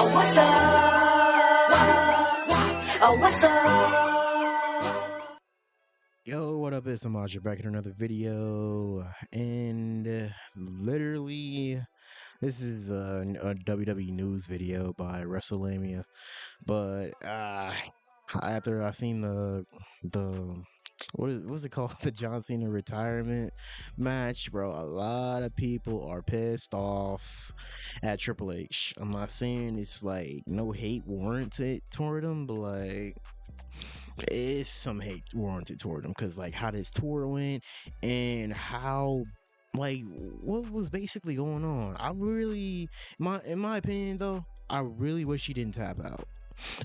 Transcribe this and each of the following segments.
Oh, what's up? Oh, what's up? Yo, what up? It's Amaj back in another video, and literally, this is a WWE news video by WrestleLamia. But after I seen the what's it called, the John Cena retirement match, bro, a lot of people are pissed off at Triple H. I'm not saying it's like no hate warranted toward him, but like is some hate warranted toward him because like how this tour went and how like what was basically going on. I really, in my opinion though, I really wish he didn't tap out.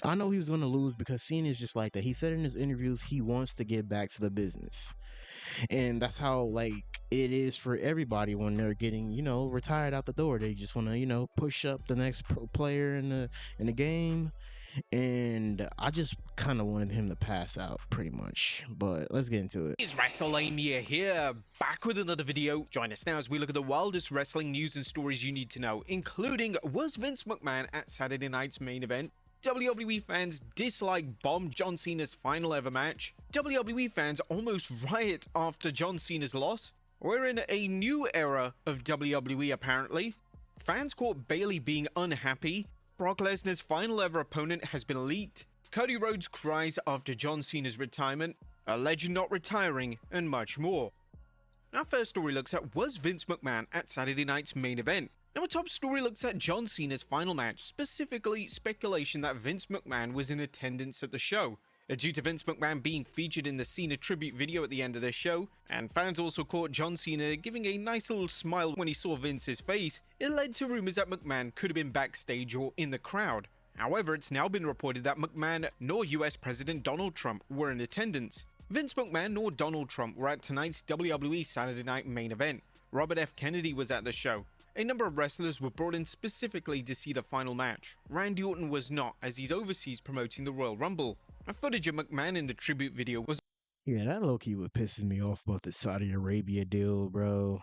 I know he was going to lose because Cena is just like that. He said in his interviews he wants to get back to the business, and that's how like it is for everybody when they're getting retired out the door. They just want to push up the next pro player in the game, and I just kind of wanted him to pass out pretty much. But let's get into it. It's WrestleLamia here, back with another video. Join us now as we look at the wildest wrestling news and stories you need to know, including was Vince McMahon at Saturday night's main event? WWE fans dislike bomb John Cena's final ever match. WWE fans almost riot after John Cena's loss. We're in a new era of WWE apparently. Fans caught Bayley being unhappy. Brock Lesnar's final ever opponent has been leaked. Cody Rhodes cries after John Cena's retirement. A legend not retiring, and much more. Our first story looks at was Vince McMahon at Saturday night's main event. Now, our top story looks at John Cena's final match, specifically speculation that Vince McMahon was in attendance at the show. Due to Vince McMahon being featured in the Cena tribute video at the end of the show, and fans also caught John Cena giving a nice little smile when he saw Vince's face, it led to rumors that McMahon could have been backstage or in the crowd. However, it's now been reported that McMahon nor US President Donald Trump were in attendance. Vince McMahon nor Donald Trump were at tonight's WWE Saturday Night main event. Robert F. Kennedy was at the show. A number of wrestlers were brought in specifically to see the final match. Randy Orton was not, as he's overseas promoting the Royal Rumble. A footage of McMahon in the tribute video was Yeah, that low-key what pisses me off about the Saudi Arabia deal, bro.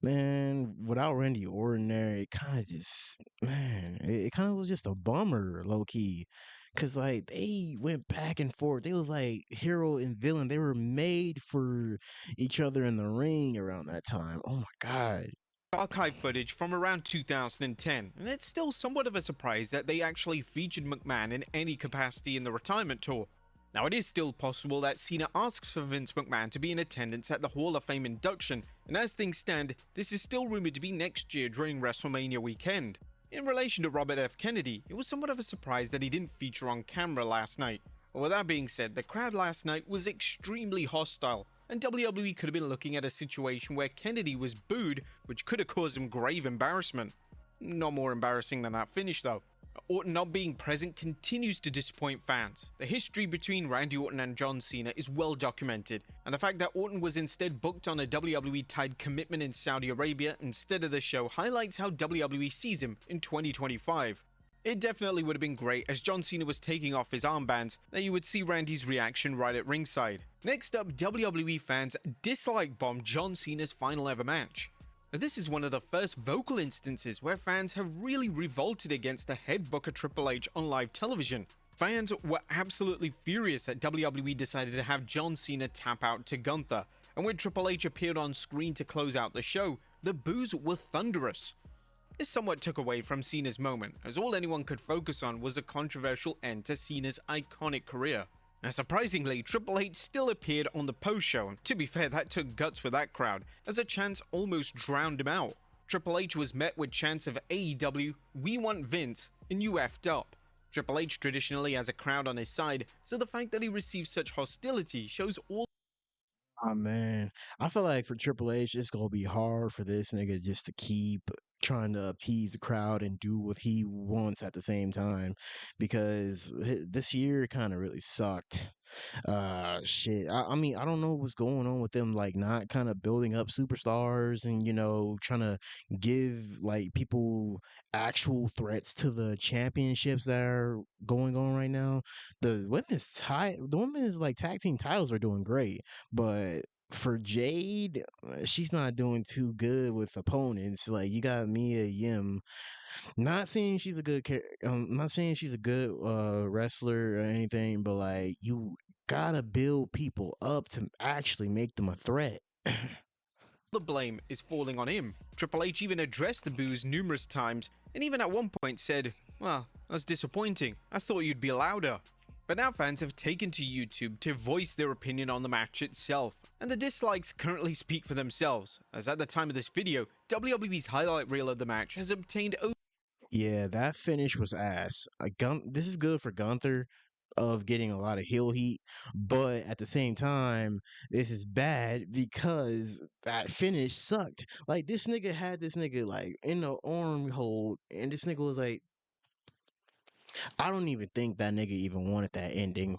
Man, without Randy Orton there, it kind of just, man, it kind of was just a bummer, low-key. Cause like they went back and forth. They was like hero and villain. They were made for each other in the ring around that time. Oh my God. archive footage from around 2010, and it's still somewhat of a surprise that they actually featured McMahon in any capacity in the retirement tour. Now, it is still possible that Cena asks for Vince McMahon to be in attendance at the Hall of Fame induction, and as things stand, this is still rumored to be next year during WrestleMania weekend. In relation to Robert F. Kennedy, it was somewhat of a surprise that he didn't feature on camera last night. But with that being said, the crowd last night was extremely hostile, and WWE could have been looking at a situation where Kennedy was booed, which could have caused him grave embarrassment. Not more embarrassing than that finish though. Orton not being present continues to disappoint fans. The history between Randy Orton and John Cena is well documented, and the fact that Orton was instead booked on a WWE-tied commitment in Saudi Arabia instead of the show highlights how WWE sees him in 2025. It definitely would have been great, as John Cena was taking off his armbands, that you would see Randy's reaction right at ringside. Next up, WWE fans dislike bomb John Cena's final ever match. Now, this is one of the first vocal instances where fans have really revolted against the head booker Triple H on live television. Fans were absolutely furious that WWE decided to have John Cena tap out to Gunther, and when Triple H appeared on screen to close out the show, the boos were thunderous. This somewhat took away from Cena's moment, as all anyone could focus on was a controversial end to Cena's iconic career. Now, surprisingly, Triple H still appeared on the post-show, and to be fair, that took guts with that crowd, as a chant almost drowned him out. Triple H was met with chants of AEW, "We want Vince," and "You effed up." Triple H traditionally has a crowd on his side, so the fact that he received such hostility shows all. Oh man, I feel like for Triple H, it's gonna be hard for this nigga just to keep trying to appease the crowd and do what he wants at the same time, because this year kind of really sucked. Shit. I mean, I don't know what's going on with them, like not kind of building up superstars and trying to give like people actual threats to the championships that are going on right now. The women's like tag team titles are doing great, but for Jade, she's not doing too good with opponents. Like you got Mia Yim. Not saying she's a not saying she's a good wrestler or anything, but like you gotta build people up to actually make them a threat. The blame is falling on him. Triple H even addressed the boos numerous times, and even at one point said, "Well, that's disappointing. I thought you'd be louder." But now fans have taken to YouTube to voice their opinion on the match itself, and the dislikes currently speak for themselves, as at the time of this video, WWE's highlight reel of the match has obtained over Yeah, that finish was ass. This is good for Gunther of getting a lot of heel heat, but at the same time, this is bad because that finish sucked. Like this nigga had this nigga like in the arm hold, and this nigga was like, I don't even think that nigga even wanted that ending.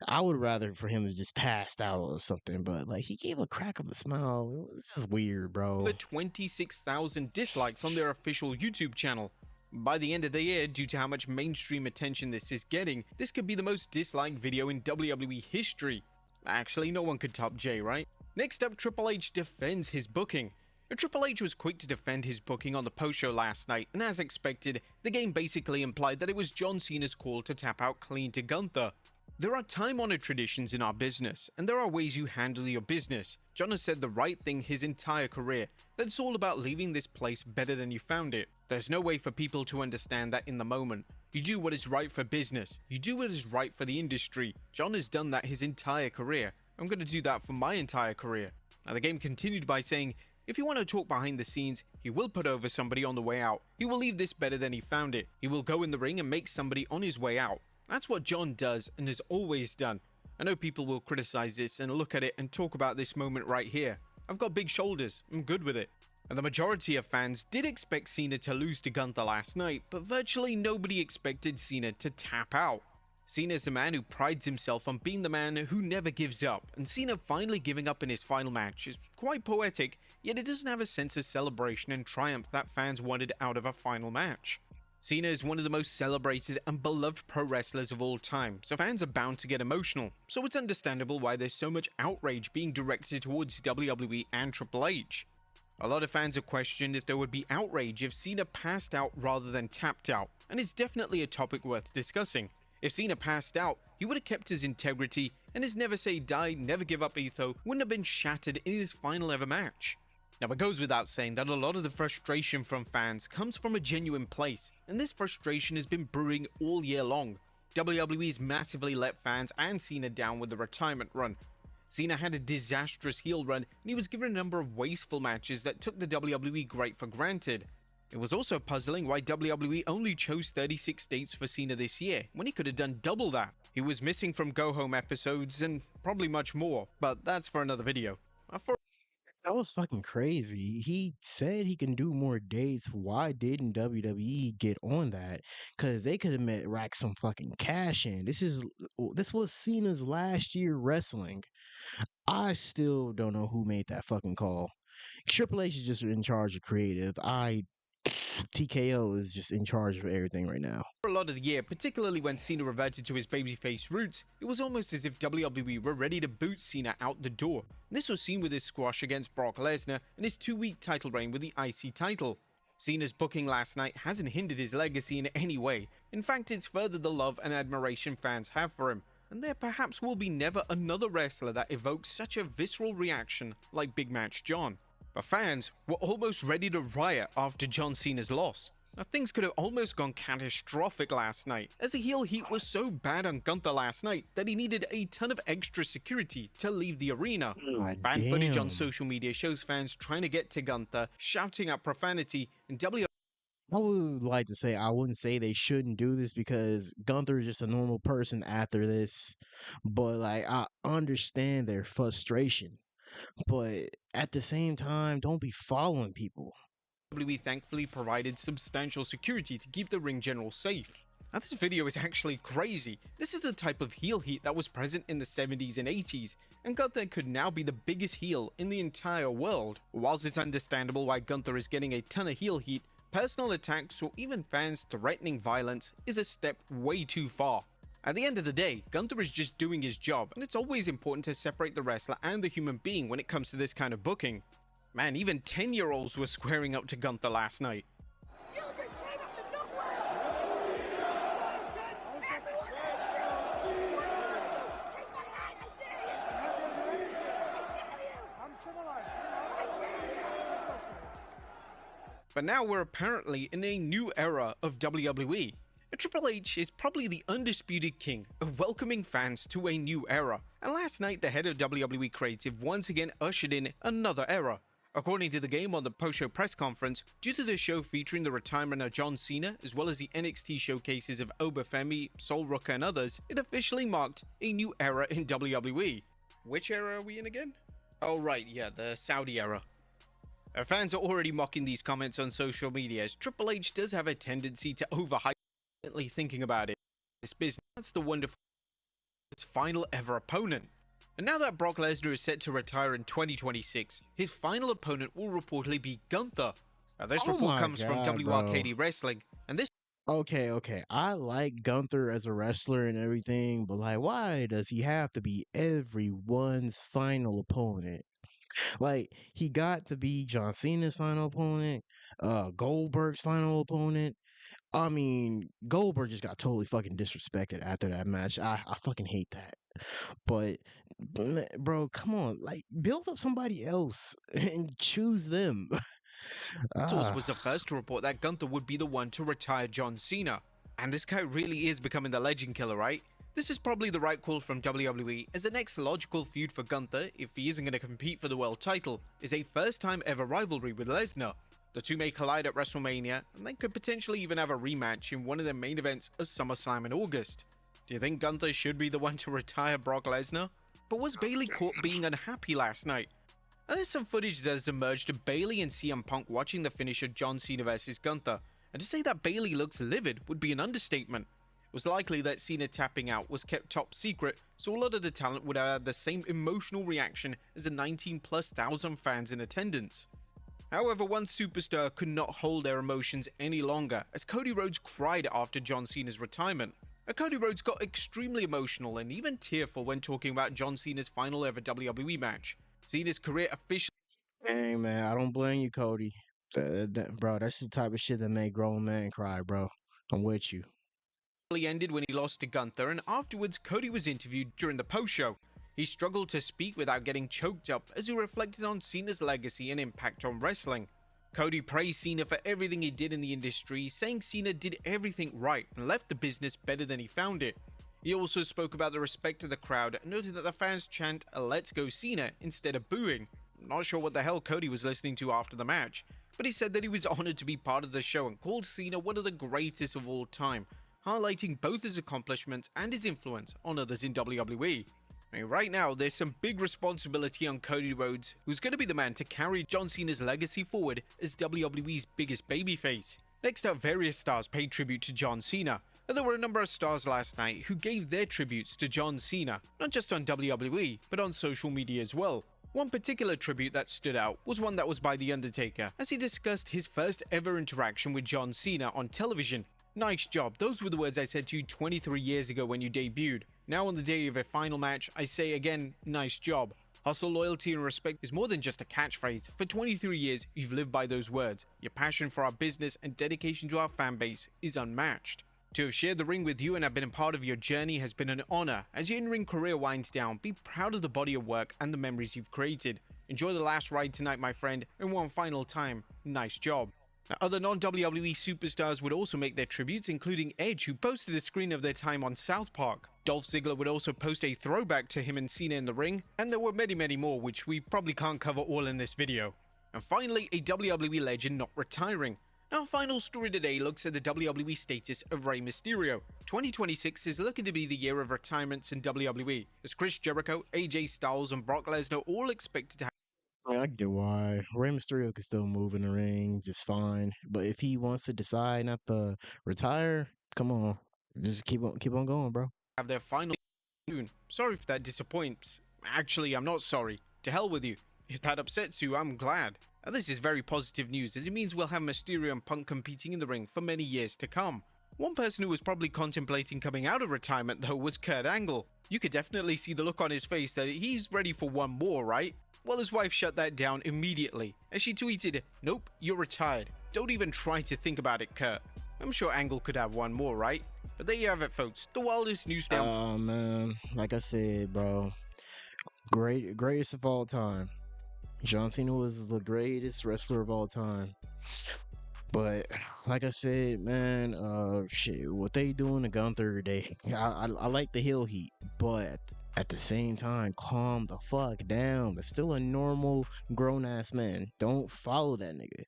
I would rather for him to just passed out or something, but like he gave a crack of a smile. It was just weird, bro. 26,000 dislikes on their official YouTube channel. By the end of the year, due to how much mainstream attention this is getting, this could be the most disliked video in WWE history. Actually, no one could top Jay, right? Next up, Triple H defends his booking. Triple H was quick to defend his booking on the post-show last night, and as expected, the game basically implied that it was John Cena's call to tap out clean to Gunther. There are time-honored traditions in our business, and there are ways you handle your business. John has said the right thing his entire career, that it's all about leaving this place better than you found it. There's no way for people to understand that in the moment. You do what is right for business. You do what is right for the industry. John has done that his entire career. I'm going to do that for my entire career. Now the game continued by saying, if you want to talk behind the scenes, he will put over somebody on the way out. He will leave this better than he found it. He will go in the ring and make somebody on his way out. That's what John does and has always done. I know people will criticize this and look at it and talk about this moment right here. I've got big shoulders. I'm good with it. And the majority of fans did expect Cena to lose to Gunther last night, but virtually nobody expected Cena to tap out. Cena is a man who prides himself on being the man who never gives up, and Cena finally giving up in his final match is quite poetic, yet it doesn't have a sense of celebration and triumph that fans wanted out of a final match. Cena is one of the most celebrated and beloved pro wrestlers of all time, so fans are bound to get emotional, so it's understandable why there's so much outrage being directed towards WWE and Triple H. A lot of fans have questioned if there would be outrage if Cena passed out rather than tapped out, and it's definitely a topic worth discussing. If Cena passed out, he would have kept his integrity, and his never say die, never give up ethos wouldn't have been shattered in his final ever match. Now it goes without saying that a lot of the frustration from fans comes from a genuine place, and this frustration has been brewing all year long. WWE's massively let fans and Cena down with the retirement run. Cena had a disastrous heel run, and he was given a number of wasteful matches that took the WWE great for granted. It was also puzzling why WWE only chose 36 dates for Cena this year, when he could have done double that. He was missing from go-home episodes and probably much more, but that's for another video. That was fucking crazy. He said he can do more dates. Why didn't WWE get on that? Because they could have racked some fucking cash in. This was Cena's last year wrestling. I still don't know who made that fucking call. Triple H is just in charge of creative. TKO is just in charge of everything right now. For a lot of the year, particularly when Cena reverted to his babyface roots, it was almost as if WWE were ready to boot Cena out the door. This was seen with his squash against Brock Lesnar and his 2-week title reign with the IC title. Cena's booking last night hasn't hindered his legacy in any way. In fact, it's furthered the love and admiration fans have for him, and there perhaps will be never another wrestler that evokes such a visceral reaction like Big Match John. But fans were almost ready to riot after John Cena's loss. Now, things could have almost gone catastrophic last night, as the heel heat was so bad on Gunther last night that he needed a ton of extra security to leave the arena. Fan footage on social media shows fans trying to get to Gunther, shouting out profanity, and I would like to say I wouldn't say they shouldn't do this because Gunther is just a normal person after this, but like I understand their frustration. But at the same time, don't be following people. WWE thankfully provided substantial security to keep the ring general safe. Now this video is actually crazy. This is the type of heel heat that was present in the 70s and 80s, and Gunther could now be the biggest heel in the entire world. Whilst it's understandable why Gunther is getting a ton of heel heat, personal attacks or even fans threatening violence is a step way too far. At the end of the day, Gunther is just doing his job, and it's always important to separate the wrestler and the human being when it comes to this kind of booking. Man, even 10-year-olds were squaring up to Gunther last night. But now we're apparently in a new era of WWE. Triple H is probably the undisputed king of welcoming fans to a new era, and last night the head of WWE Creative once again ushered in another era. According to the game on the post-show press conference, due to the show featuring the retirement of John Cena as well as the NXT showcases of Obafemi, Sol Ruka and others, it officially marked a new era in WWE. Which era are we in again? Oh right, yeah, the Saudi era. Fans are already mocking these comments on social media, as Triple H does have a tendency to overhype. Thinking about it, this business, that's the wonderful its final ever opponent. And now that Brock Lesnar is set to retire in 2026, his final opponent will reportedly be Gunther. Now, this report comes from WRKD Wrestling, and this. Okay. I like Gunther as a wrestler and everything, but like, why does he have to be everyone's final opponent? Like, he got to be John Cena's final opponent, Goldberg's final opponent. I mean, Goldberg just got totally fucking disrespected after that match. I fucking hate that. But, bro, come on. Like, build up somebody else and choose them. Source was the first to report that Gunther would be the one to retire John Cena. And this guy really is becoming the legend killer, right? This is probably the right call from WWE, as the next logical feud for Gunther, if he isn't going to compete for the world title, is a first time ever rivalry with Lesnar. The two may collide at WrestleMania, and they could potentially even have a rematch in one of their main events of SummerSlam in August. Do you think Gunther should be the one to retire Brock Lesnar? But was Bayley caught being unhappy last night? And there's some footage that has emerged of Bayley and CM Punk watching the finish of John Cena vs Gunther, and to say that Bayley looks livid would be an understatement. It was likely that Cena tapping out was kept top secret, so a lot of the talent would have had the same emotional reaction as the 19,000+ fans in attendance. However, one superstar could not hold their emotions any longer, as Cody Rhodes cried after John Cena's retirement. Cody Rhodes got extremely emotional and even tearful when talking about John Cena's final ever WWE match. Cena's career officially. Hey, man, I don't blame you, Cody. Bro, that's the type of shit that make grown men cry, bro. I'm with you. Ended when he lost to Gunther, and afterwards Cody was interviewed during the post-show. He struggled to speak without getting choked up as he reflected on Cena's legacy and impact on wrestling. Cody praised Cena for everything he did in the industry, saying Cena did everything right and left the business better than he found it. He also spoke about the respect of the crowd and noted that the fans chant "Let's go Cena" instead of booing. I'm not sure what the hell Cody was listening to after the match, but he said that he was honored to be part of the show and called Cena one of the greatest of all time, highlighting both his accomplishments and his influence on others in WWE. Right now, there's some big responsibility on Cody Rhodes, who's going to be the man to carry John Cena's legacy forward as WWE's biggest babyface. Next up, various stars paid tribute to John Cena. There were a number of stars last night who gave their tributes to John Cena, not just on WWE, but on social media as well. One particular tribute that stood out was one that was by The Undertaker, as he discussed his first ever interaction with John Cena on television. "Nice job, those were the words I said to you 23 years ago when you debuted. Now on the day of a final match, I say again, nice job. Hustle, loyalty and respect is more than just a catchphrase. For 23 years, you've lived by those words. Your passion for our business and dedication to our fan base is unmatched. To have shared the ring with you and have been a part of your journey has been an honor. As your in-ring career winds down, be proud of the body of work and the memories you've created. Enjoy the last ride tonight, my friend, and one final time, nice job." Now, other non-WWE superstars would also make their tributes, including Edge, who posted a screen of their time on South Park. Dolph Ziggler would also post a throwback to him and Cena in the ring, and there were many more, which we probably can't cover all in this video. And finally, a WWE legend not retiring. Our final story today looks at the WWE status of Rey Mysterio. 2026 is looking to be the year of retirements in WWE, as Chris Jericho, AJ Styles, and Brock Lesnar all expected to have. I get why. Rey Mysterio can still move in the ring just fine. But if he wants to decide not to retire, come on. Just keep on going, bro. Have their final soon. Sorry if that disappoints. Actually, I'm not sorry. To hell with you. If that upsets you, I'm glad. And this is very positive news, as it means we'll have Mysterio and Punk competing in the ring for many years to come. One person who was probably contemplating coming out of retirement though was Kurt Angle. You could definitely see the look on his face that he's ready for one more, right? Well, his wife shut that down immediately, as she tweeted, "Nope, you're retired. Don't even try to think about it, Kurt." I'm sure Angle could have one more, right? But there you have it, folks. The wildest news down. Oh man, like I said, bro, greatest of all time. John Cena was the greatest wrestler of all time. But like I said, man, shit, what they doing to Gunther today? I like the heel heat, but at the same time, calm the fuck down. They're still a normal grown ass man. Don't follow that nigga.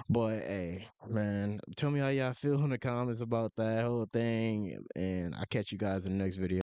But hey, man, tell me how y'all feel in the comments about that whole thing, and I'll catch you guys in the next video.